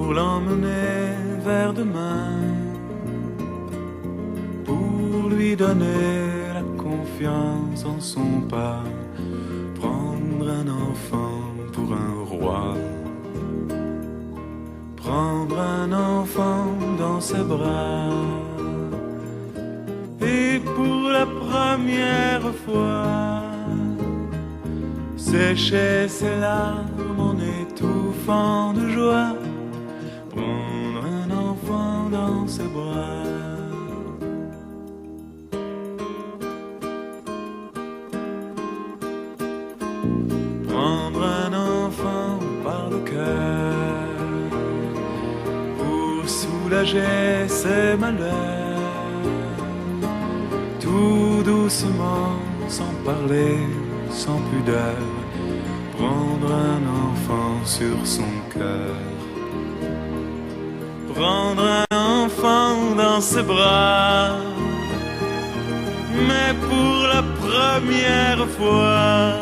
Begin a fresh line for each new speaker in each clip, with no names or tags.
pour l'emmener vers demain, pour lui donner la confiance en son pas, prendre un enfant pour un roi, prendre un enfant dans ses bras, et pour la première fois, sécher ses larmes en étouffant de joie, prendre un enfant dans ses bras. Prendre un enfant par le cœur pour soulager ses malheurs, tout doucement, sans parler, sans pudeur, prendre un enfant sur son cœur, prendre un enfant dans ses bras, mais pour la première fois,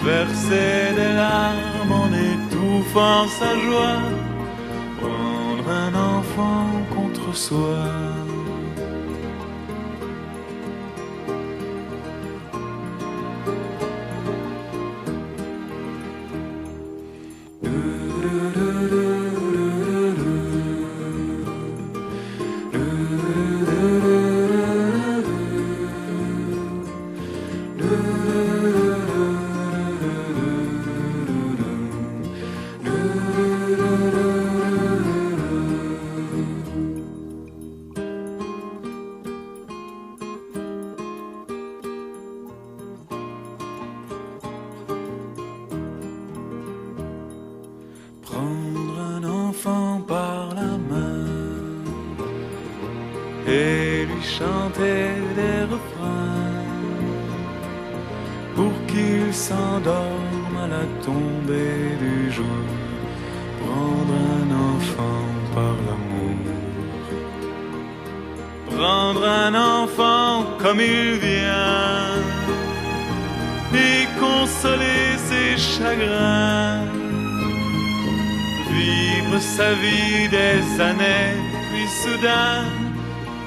verser des larmes en étouffant sa joie, prendre un enfant contre soi. Prendre un enfant par la main et lui chanter des refrains pour qu'il s'endorme à la tombée du jour. Prendre un enfant par l'amour, prendre un enfant comme il vient et consoler ses chagrins, vivre sa vie des années, puis soudain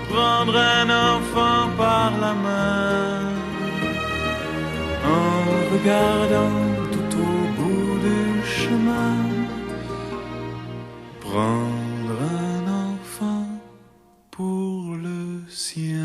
prendre un enfant par la main, en regardant tout au bout du chemin, prendre un enfant pour le sien.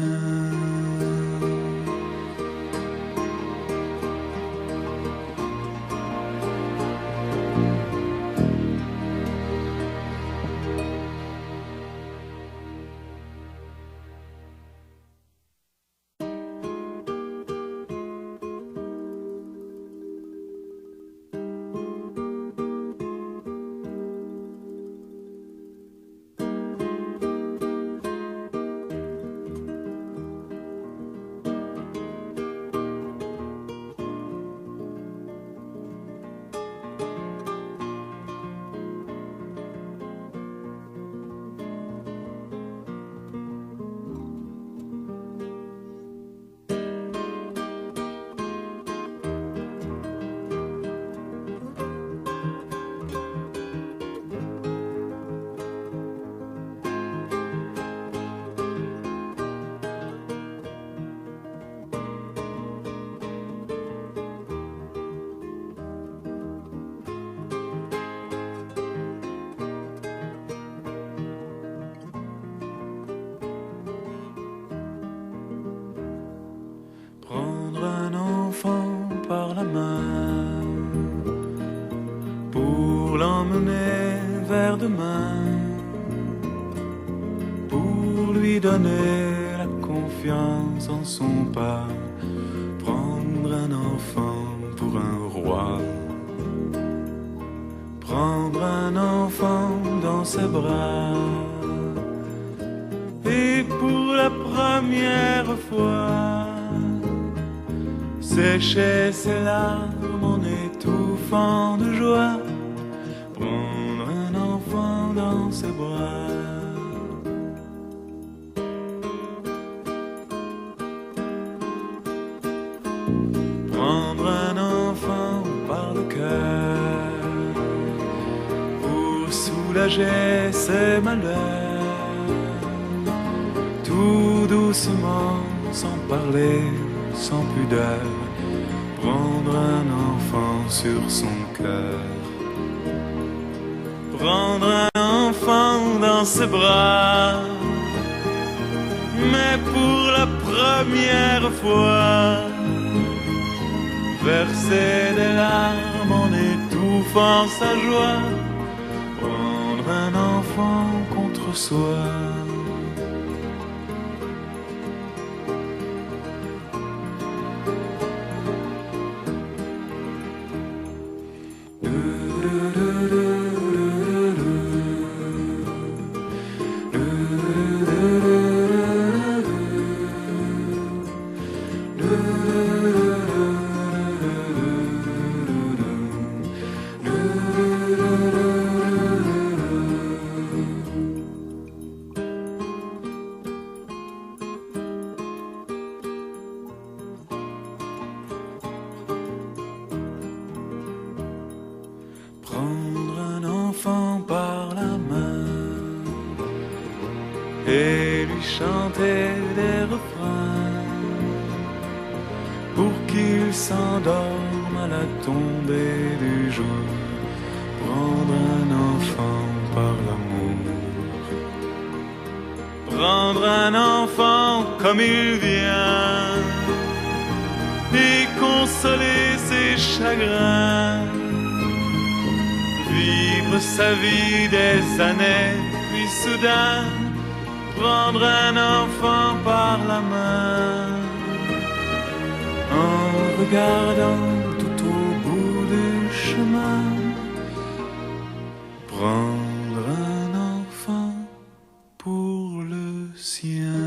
Prendre un enfant par la main pour l'emmener vers demain, pour lui donner la confiance en son pas, prendre un enfant pour un roi, prendre un enfant dans ses bras, et pour la première fois, sécher ses larmes en étouffant de joie, prendre un enfant dans ses bras. Prendre un enfant par le cœur pour soulager ses malheurs, tout doucement, sans parler, sans pudeur, prendre un enfant sur son cœur, prendre un enfant dans ses bras, mais pour la première fois, verser des larmes en étouffant sa joie, prendre un enfant contre soi. Prendre un enfant par la main et lui chanter des refrains pour qu'il s'endorme à la tombée du jour. Prendre un enfant par l'amour, prendre un enfant comme il vient et consoler ses chagrins, vivre sa vie des années, puis soudain prendre un enfant par la main, en regardant tout au bout du chemin, prendre un enfant pour le sien.